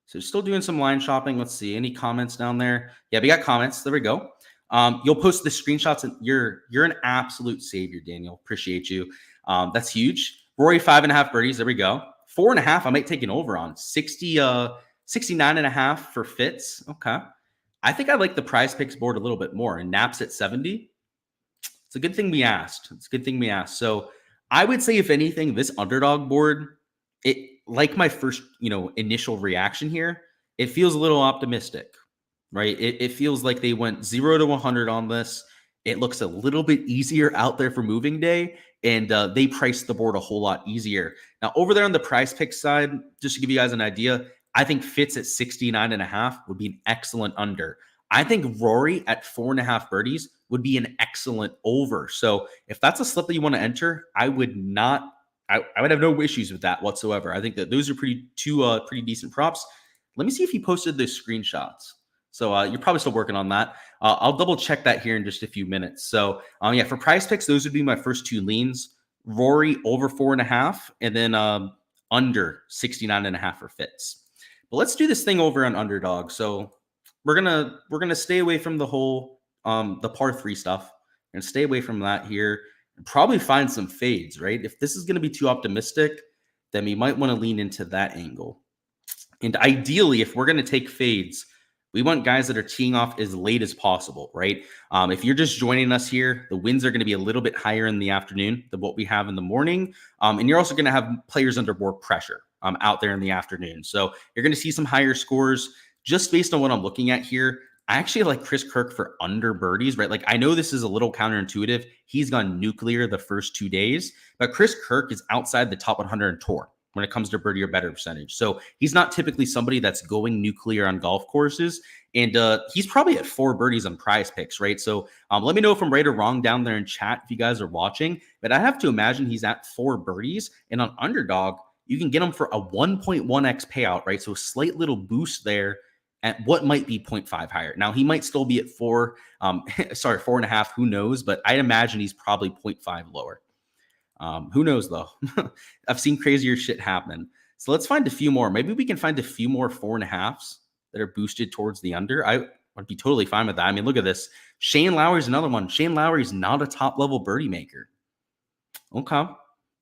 So still doing some line shopping. Let's see. Any comments down there? Yeah, we got comments. There we go. You'll post the screenshots, and you're an absolute savior, Daniel. Appreciate you. That's huge. Rory, 5.5 birdies. There we go. 4.5. I might take an over on 69.5 for Fitz. Okay. I think I like the prize picks board a little bit more, and Naps at 70. It's a good thing we asked. So I would say, if anything, this Underdog board, it, like my first, initial reaction here, it feels a little optimistic, right? It feels like they went 0 to 100 on this. It looks a little bit easier out there for moving day, and they priced the board a whole lot easier. Now, over there on the prize pick side, just to give you guys an idea, I think Fitz at 69.5 would be an excellent under. I think Rory at 4.5 birdies would be an excellent over. So if that's a slip that you want to enter, I would have no issues with that whatsoever. I think that those are pretty decent props. Let me see if he posted those screenshots. So you're probably still working on that. I'll double check that here in just a few minutes. So for prize picks, those would be my first 2 leans. Rory over 4.5, and then under 69.5 for Fitz. But let's do this thing over on Underdog. So we're gonna stay away from the whole the par 3 stuff. We're gonna stay away from that here and probably find some fades, right? If this is gonna be too optimistic, then we might want to lean into that angle. And ideally, if we're gonna take fades, we want guys that are teeing off as late as possible, right? If you're just joining us here, the winds are going to be a little bit higher in the afternoon than what we have in the morning. And you're also going to have players under more pressure out there in the afternoon. So you're going to see some higher scores just based on what I'm looking at here. I actually like Chris Kirk for under birdies, right? Like, I know this is a little counterintuitive. He's gone nuclear the first 2 days, but Chris Kirk is outside the top 100 in tour when it comes to birdie or better percentage. So he's not typically somebody that's going nuclear on golf courses. And he's probably at 4 birdies on prize picks, right? So let me know if I'm right or wrong down there in chat if you guys are watching. But I have to imagine he's at 4 birdies. And on Underdog, you can get him for a 1.1x payout, right? So a slight little boost there at what might be 0.5 higher. Now, he might still be at 4.5. Who knows? But I imagine he's probably 0.5 lower. Who knows, though? I've seen crazier shit happen. So let's find a few more. Maybe we can find a few more 4.5s that are boosted towards the under. I would be totally fine with that. I mean, look at this. Shane Lowry's another one. Shane Lowry's not a top-level birdie maker. Okay.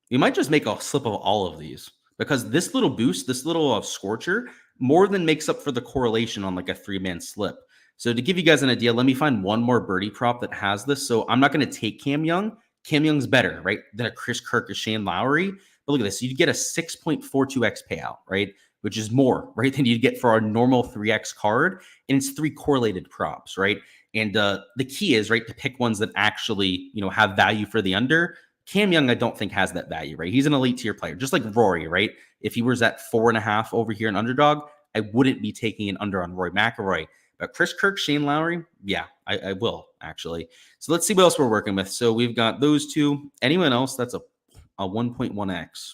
We might just make a slip of all of these, because this little boost, this little scorcher more than makes up for the correlation on like a 3-man slip. So to give you guys an idea, let me find one more birdie prop that has this. So I'm not going to take Cam Young. Cam Young's better, right, than a Chris Kirk or Shane Lowry. But look at this. You'd get a 6.42x payout, right, which is more, right, than you'd get for our normal 3x card. And it's 3 correlated props, right? And the key is, right, to pick ones that actually, have value for the under. Cam Young, I don't think has that value, right? He's an elite tier player, just like Rory, right? If he was at 4.5 over here in Underdog, I wouldn't be taking an under on Rory McIlroy. But Chris Kirk, Shane Lowry, yeah, I will actually. So let's see what else we're working with. So we've got those two. Anyone else that's a 1.1x.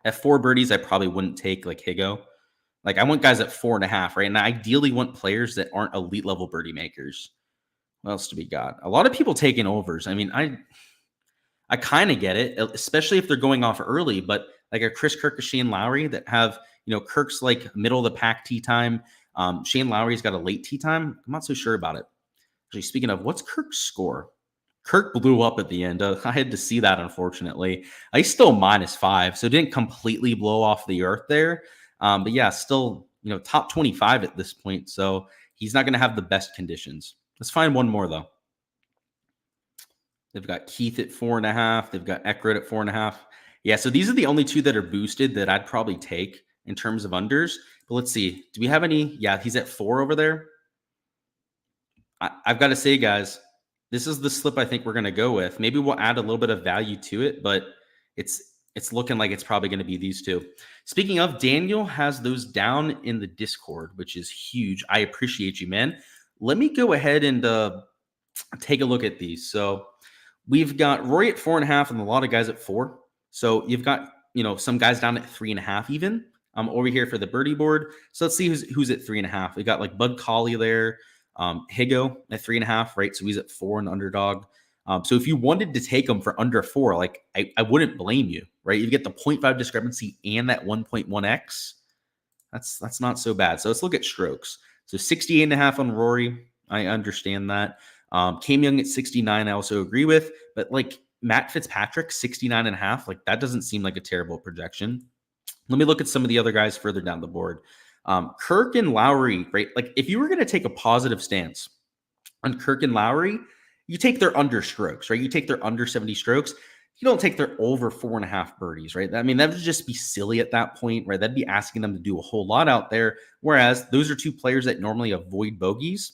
At 4 birdies, I probably wouldn't take like Higo. Like I want guys at 4.5, right? And I ideally want players that aren't elite level birdie makers. What else do we got? A lot of people taking overs. I mean, I kind of get it, especially if they're going off early, but like a Chris Kirk or Shane Lowry that have, Kirk's like middle of the pack tee time. Shane Lowry's got a late tee time. I'm not so sure about it. Actually, speaking of, what's Kirk's score? Kirk blew up at the end. I had to see that, unfortunately. He's still -5, so it didn't completely blow off the earth there. But yeah, still, top 25 at this point. So he's not going to have the best conditions. Let's find one more, though. They've got Keith at 4.5. They've got Eckert at 4.5. Yeah, so these are the only two that are boosted that I'd probably take in terms of unders. But let's see. Do we have any? Yeah, he's at 4 over there. I've got to say, guys, this is the slip I think we're going to go with. Maybe we'll add a little bit of value to it, but it's looking like it's probably going to be these two. Speaking of, Daniel has those down in the Discord, which is huge. I appreciate you, man. Let me go ahead and take a look at these. So we've got Rory at 4.5 and a lot of guys at 4. So you've got, some guys down at 3.5 even. Over here for the birdie board. So let's see who's at 3.5. We got like Bud Colley there. Higo at 3.5, right? So he's at 4 in Underdog. So if you wanted to take him for under 4, like I wouldn't blame you, right? You get the 0.5 discrepancy and that 1.1x. That's not so bad. So let's look at strokes. So 68.5 on Rory. I understand that. Cam Young at 69, I also agree with. But like Matt Fitzpatrick, 69.5, like that doesn't seem like a terrible projection. Let me look at some of the other guys further down the board. Kirk and Lowry, right? Like if you were going to take a positive stance on Kirk and Lowry, you take their under strokes, right? You take their under 70 strokes. You don't take their over 4.5 birdies, right? I mean, that would just be silly at that point, right? That'd be asking them to do a whole lot out there. Whereas those are two players that normally avoid bogeys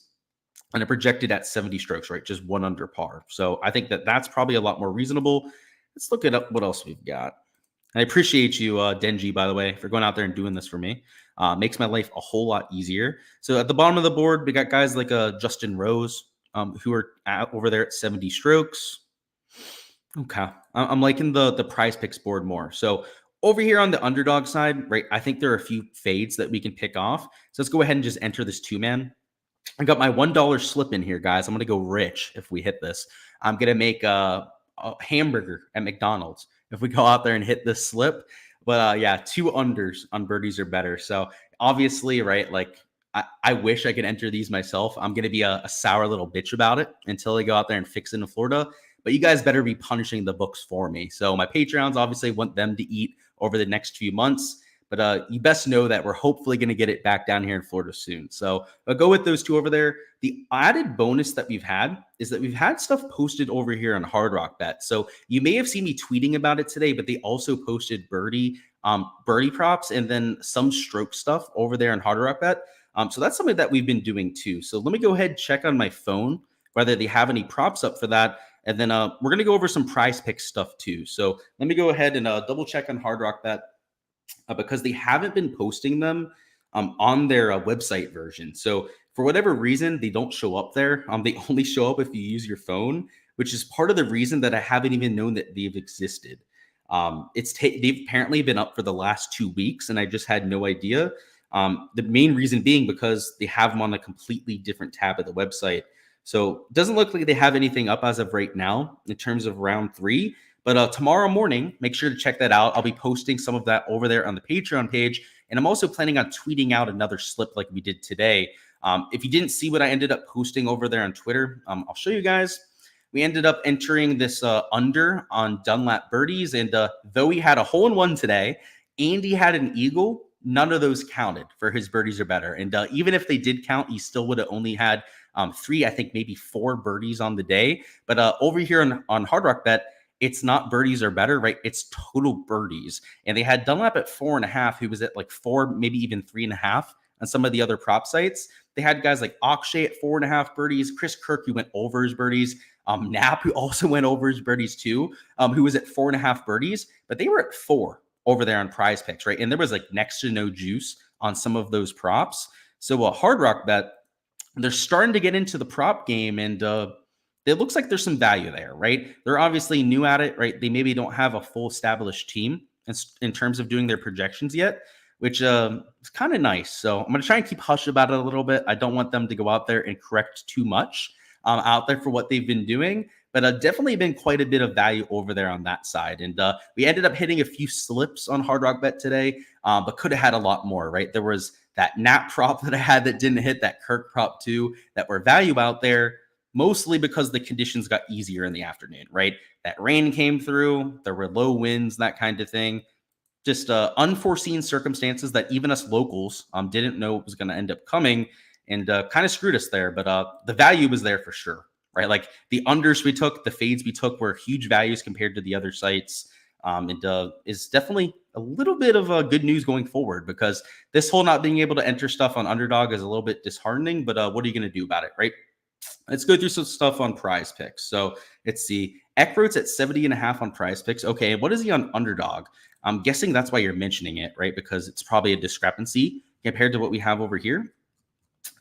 and are projected at 70 strokes, right? Just 1 under par. So I think that's probably a lot more reasonable. Let's look at what else we've got. And I appreciate you, Denji, by the way, for going out there and doing this for me. Makes my life a whole lot easier. So at the bottom of the board, we got guys like Justin Rose, who are over there at 70 strokes. Okay. I'm liking the prize picks board more. So over here on the Underdog side, right, I think there are a few fades that we can pick off. So let's go ahead and just enter this 2-man. I got my $1 slip in here, guys. I'm going to go rich if we hit this. I'm going to make a hamburger at McDonald's if we go out there and hit this slip. But yeah, 2 unders on birdies are better. So obviously, right, like I wish I could enter these myself. I'm going to be a sour little bitch about it until they go out there and fix it in Florida. But you guys better be punishing the books for me. So my Patreons obviously want them to eat over the next few months. But you best know that we're hopefully going to get it back down here in Florida soon. So I'll go with those two over there. The added bonus that we've had is that we've had stuff posted over here on Hard Rock Bet. So you may have seen me tweeting about it today, but they also posted birdie props and then some stroke stuff over there on Hard Rock Bet. So that's something that we've been doing too. So let me go ahead and check on my phone whether they have any props up for that. And then we're going to go over some prize pick stuff too. So let me go ahead and double check on Hard Rock Bet. Because they haven't been posting them on their website version. So for whatever reason, they don't show up there. They only show up if you use your phone, which is part of the reason that I haven't even known that they've existed. They've apparently been up for the last 2 weeks, and I just had no idea. The main reason being because they have them on a completely different tab of the website. So it doesn't look like they have anything up as of right now in terms of round 3. But tomorrow morning, make sure to check that out. I'll be posting some of that over there on the Patreon page. And I'm also planning on tweeting out another slip like we did today. If you didn't see what I ended up posting over there on Twitter, I'll show you guys. We ended up entering this under on Dunlap birdies. And though he had a hole-in-one today and he had an eagle, none of those counted for his birdies or better. And even if they did count, he still would have only had 3, I think maybe 4 birdies on the day. But over here on Hard Rock Bet, it's not birdies or better, right? It's total birdies. And they had Dunlap at 4.5, who was at like 4, maybe even 3.5 on some of the other prop sites. They had guys like Akshay at 4.5 birdies, Chris Kirk, who went over his birdies, Knapp, who also went over his birdies too, who was at 4.5 birdies, but they were at 4 over there on Prize Picks, right? And there was like next to no juice on some of those props. So Hard Rock Bet, they're starting to get into the prop game, and it looks like there's some value there, right? They're obviously new at it, right? They maybe don't have a full established team in terms of doing their projections yet, which is kind of nice. So I'm going to try and keep hush about it a little bit. I don't want them to go out there and correct too much out there for what they've been doing, but definitely been quite a bit of value over there on that side. And we ended up hitting a few slips on Hard Rock Bet today, but could have had a lot more, right? There was that Nat prop that I had that didn't hit, that Kirk prop too, that were value out there, mostly because the conditions got easier in the afternoon, right? That rain came through, there were low winds, that kind of thing. Just unforeseen circumstances that even us locals didn't know was going to end up coming, and kind of screwed us there. But the value was there for sure, right? Like the unders we took, the fades we took were huge values compared to the other sites. And is definitely a little bit of good news going forward, because this whole not being able to enter stuff on Underdog is a little bit disheartening, but what are you going to do about it, right? Let's go through some stuff on Prize Picks. So let's see. Eckroat's at 70.5 on Prize Picks. Okay, what is he on Underdog? I'm guessing that's why you're mentioning it, right? Because it's probably a discrepancy compared to what we have over here.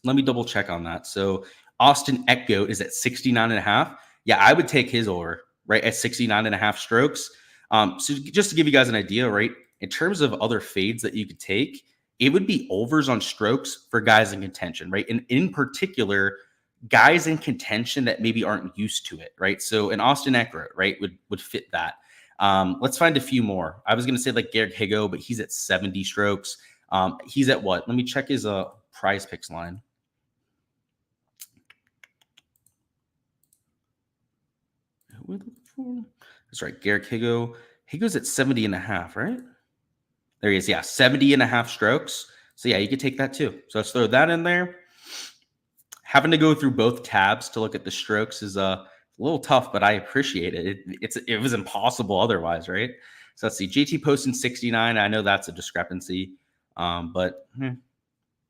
Let me double check on that. So Austin Eckgoat is at 69.5. Yeah, I would take his over, right, at 69.5 strokes. So just to give you guys an idea, right, in terms of other fades that you could take, it would be overs on strokes for guys in contention, right? And in particular, guys in contention that maybe aren't used to it, right? So an Austin Eckroat, right, would fit that. Let's find a few more. I was going to say like Garrett Higo, but he's at 70 strokes. He's at what? Let me check his Prize Picks line. Who are we looking for? That's right, Garrett Higo. Higo's at 70.5, right? There he is. Yeah, 70.5 strokes. So yeah, you could take that too. So let's throw that in there. Having to go through both tabs to look at the strokes is a little tough, but I appreciate it. It was impossible otherwise, right? So let's see. JT posting 69. I know that's a discrepancy, but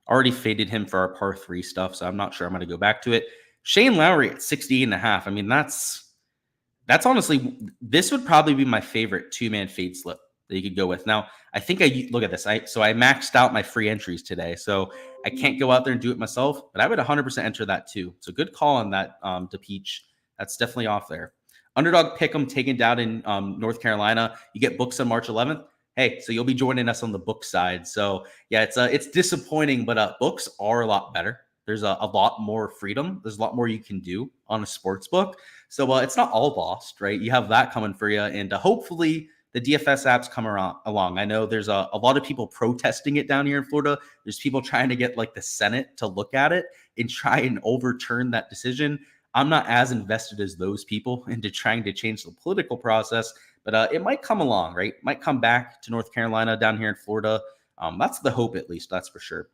already faded him for our par 3 stuff, so I'm not sure I'm going to go back to it. Shane Lowry at 68.5. I mean, that's honestly, this would probably be my favorite 2-man fade slip that you could go with. Now, I think look at this. So I maxed out my free entries today, so I can't go out there and do it myself, but I would 100% enter that too. So good call on that, to Peach. That's definitely off there. Underdog Pick'em taken down in North Carolina. You get books on March 11th. Hey, so you'll be joining us on the book side. So yeah, it's disappointing, but books are a lot better. There's a lot more freedom. There's a lot more you can do on a sports book. So it's not all lost, right? You have that coming for you, and hopefully the DFS apps come along. I know there's a lot of people protesting it down here in Florida. There's people trying to get like the Senate to look at it and try and overturn that decision. I'm not as invested as those people into trying to change the political process, but it might come along, right? Might come back to North Carolina down here in Florida. That's the hope, at least. That's for sure.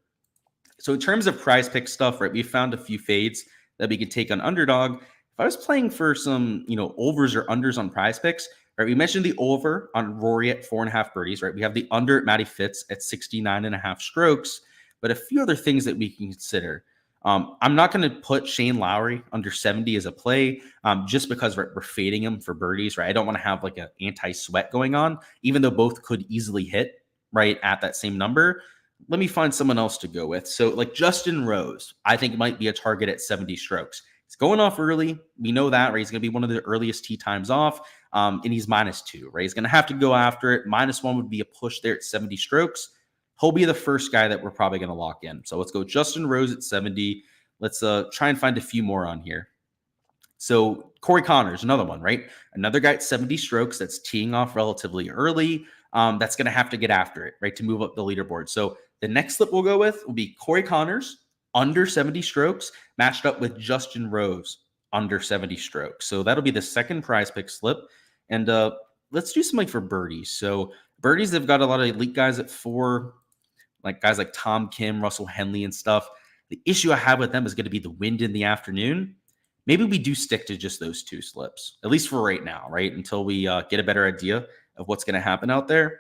So in terms of Prize Pick stuff, right, we found a few fades that we could take on Underdog. If I was playing for some, overs or unders on Prize Picks, right, we mentioned the over on Rory at 4.5 birdies, right? We have the under at Matty Fitz at 69.5 strokes, but a few other things that we can consider. I'm not going to put Shane Lowry under 70 as a play, just because we're fading him for birdies, right? I don't want to have like an anti-sweat going on, even though both could easily hit right at that same number. Let me find someone else to go with. So like Justin Rose, I think might be a target at 70 strokes. He's going off early. We know that, right? He's going to be one of the earliest tee times off, and he's -2, right? He's going to have to go after it. -1 would be a push there at 70 strokes. He'll be the first guy that we're probably going to lock in. So let's go Justin Rose at 70. Let's try and find a few more on here. So Corey Connors, another one, right? Another guy at 70 strokes that's teeing off relatively early. That's going to have to get after it, right, to move up the leaderboard. So the next slip we'll go with will be Corey Connors under 70 strokes matched up with Justin Rose under 70 strokes. So that'll be the second Prize Pick slip. And let's do something for birdies. So birdies, they've got a lot of elite guys at 4. like guys like Tom Kim, Russell Henley and stuff. The issue I have with them is going to be the wind in the afternoon. Maybe we do stick to just those 2 slips, at least for right now, right? Until we get a better idea of what's going to happen out there.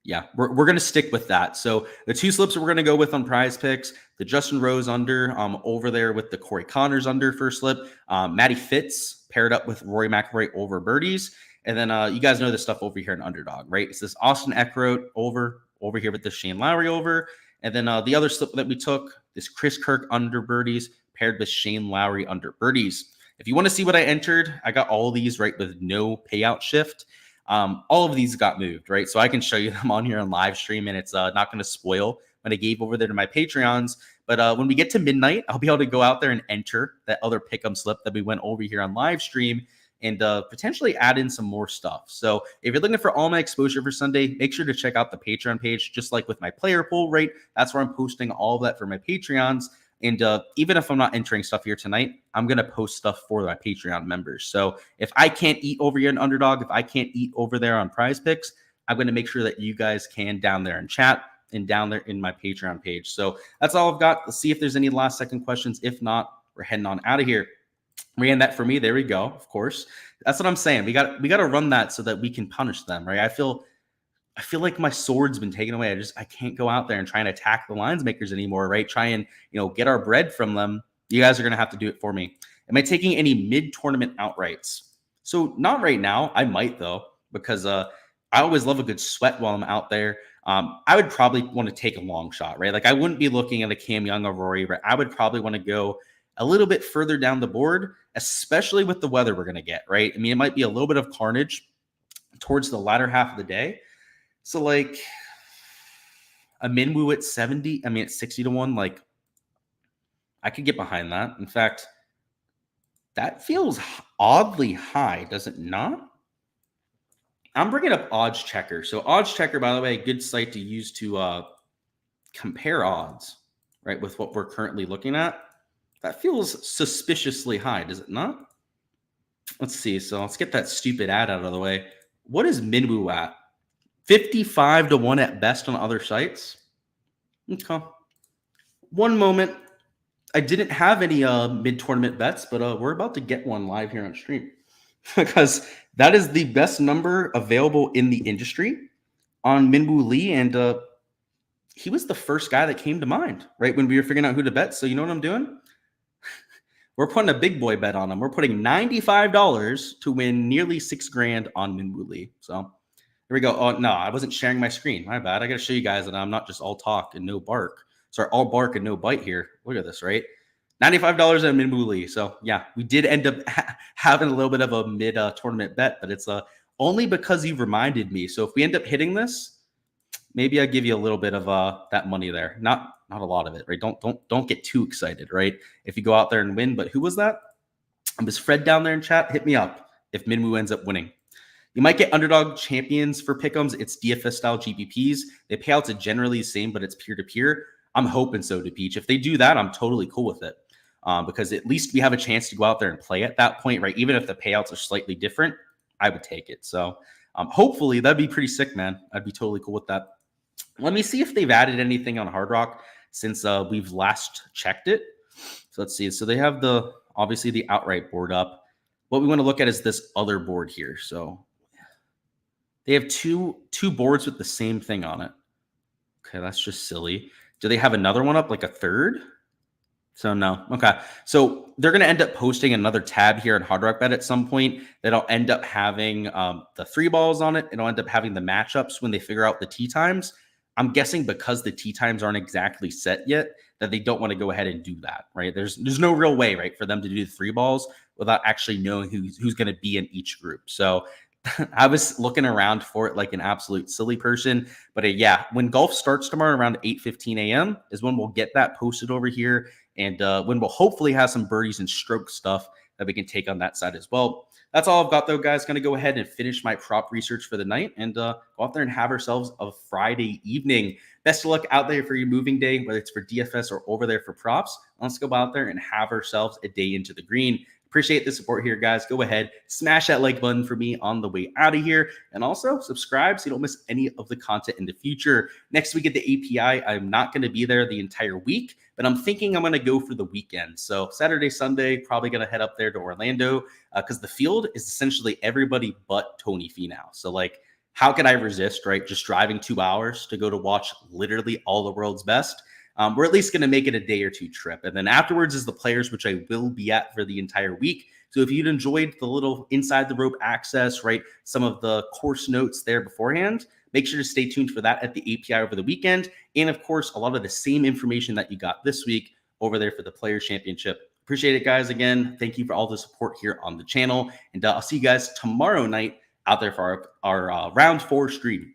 Yeah, we're going to stick with that. So the 2 slips that we're going to go with on Prize Picks, the Justin Rose under over there with the Corey Connors under first slip, Matty Fitz paired up with Rory McIlroy over birdies. And then you guys know the stuff over here in Underdog, right? It's this Austin Eckroat over here with the Shane Lowry over. And then the other slip that we took, this Chris Kirk under birdies paired with Shane Lowry under birdies. If you want to see what I entered, I got all these right with no payout shift. All of these got moved, right? So I can show you them on here on live stream, and it's not going to spoil what I gave over there to my Patreons. But when we get to midnight, I'll be able to go out there and enter that other pick'em slip that we went over here on live stream and potentially add in some more stuff. So if you're looking for all my exposure for Sunday, make sure to check out the Patreon page, just like with my player pool, right? That's where I'm posting all of that for my Patreons. And even if I'm not entering stuff here tonight, I'm going to post stuff for my Patreon members. So if I can't eat over here in Underdog, if I can't eat over there on Prize Picks, I'm going to make sure that you guys can down there in chat and down there in my Patreon page. So that's all I've got. Let's see if there's any last second questions. If not, we're heading on out of here. Ran that for me. There we go. Of course. That's what I'm saying. We got to run that so that we can punish them, right? I feel like my sword's been taken away. I can't go out there and try and attack the lines makers anymore, right? Try and, get our bread from them. You guys are going to have to do it for me. Am I taking any mid-tournament outrights? So not right now. I might though, because I always love a good sweat while I'm out there. I would probably want to take a long shot, right? Like I wouldn't be looking at a Cam Young or Rory, but I would probably want to go a little bit further down the board, especially with the weather we're going to get, right? I mean, it might be a little bit of carnage towards the latter half of the day. So like a Minwoo at 70, I mean, at 60 to 1, like I could get behind that. In fact, that feels oddly high, does it not? I'm bringing up Odds Checker. So Odds Checker, by the way, a good site to use to compare odds, right, with what we're currently looking at. That feels suspiciously high, does it not? Let's see. So let's get that stupid ad out of the way. What is Minwoo at? 55 to 1 at best on other sites. Okay. One moment. I didn't have any mid-tournament bets, but we're about to get one live here on stream because that is the best number available in the industry on Minwoo Lee. And he was the first guy that came to mind, right, when we were figuring out who to bet. So you know what I'm doing? We're putting a big boy bet on him. We're putting $95 to win nearly $6,000 on Minwoo Lee. So here we go. Oh, no, I wasn't sharing my screen. My bad. I got to show you guys that I'm not just all talk and no bark. Sorry, all bark and no bite here. Look at this, right? $95 on Minwoo Lee. So, yeah, we did end up having a little bit of a mid-tournament bet, but it's only because you reminded me. So if we end up hitting this, maybe I'll give you a little bit of that money there. Not a lot of it, right? Don't get too excited, right? If you go out there and win. But who was that? Is Fred down there in chat? Hit me up if Minwoo ends up winning. You might get Underdog champions for pick'ems. It's DFS style GPPs. The payouts are generally the same, but it's peer-to-peer. I'm hoping so, to Peach. If they do that, I'm totally cool with it because at least we have a chance to go out there and play at that point, right? Even if the payouts are slightly different, I would take it. So hopefully that'd be pretty sick, man. I'd be totally cool with that. Let me see if they've added anything on Hard Rock since we've last checked it. So let's see. So they have obviously the outright board up. What we want to look at is this other board here. So they have two boards with the same thing on it. Okay, that's just silly. Do they have another one up, like a third? So no. Okay. So they're going to end up posting another tab here in Hard Rock Bet at some point that'll end up having the 3 balls on it. It'll end up having the matchups when they figure out the tee times. I'm guessing because the tee times aren't exactly set yet that they don't want to go ahead and do that, right? There's no real way, right, for them to do the 3 balls without actually knowing who's going to be in each group. So I was looking around for it like an absolute silly person. But yeah, when golf starts tomorrow around 8:15 a.m. is when we'll get that posted over here. And when we'll hopefully have some birdies and stroke stuff that we can take on that side as well. That's all I've got, though, guys. Going to go ahead and finish my prop research for the night and go out there and have ourselves a Friday evening. Best of luck out there for your moving day, whether it's for DFS or over there for props. Let's go out there and have ourselves a day into the green. Appreciate the support here, guys. Go ahead, smash that like button for me on the way out of here. And also subscribe so you don't miss any of the content in the future. Next week at the API, I'm not going to be there the entire week, but I'm thinking I'm going to go for the weekend. So Saturday, Sunday, probably going to head up there to Orlando because the field is essentially everybody but Tony Finau. So like, how could I resist, right? Just driving 2 hours to go to watch literally all the world's best. We're at least going to make it a day or two trip. And then afterwards is the players, which I will be at for the entire week. So if you'd enjoyed the little inside the rope access, right, some of the course notes there beforehand, make sure to stay tuned for that at the API over the weekend. And of course, a lot of the same information that you got this week over there for the Players Championship. Appreciate it, guys. Again, thank you for all the support here on the channel. And I'll see you guys tomorrow night out there for our round 4 stream.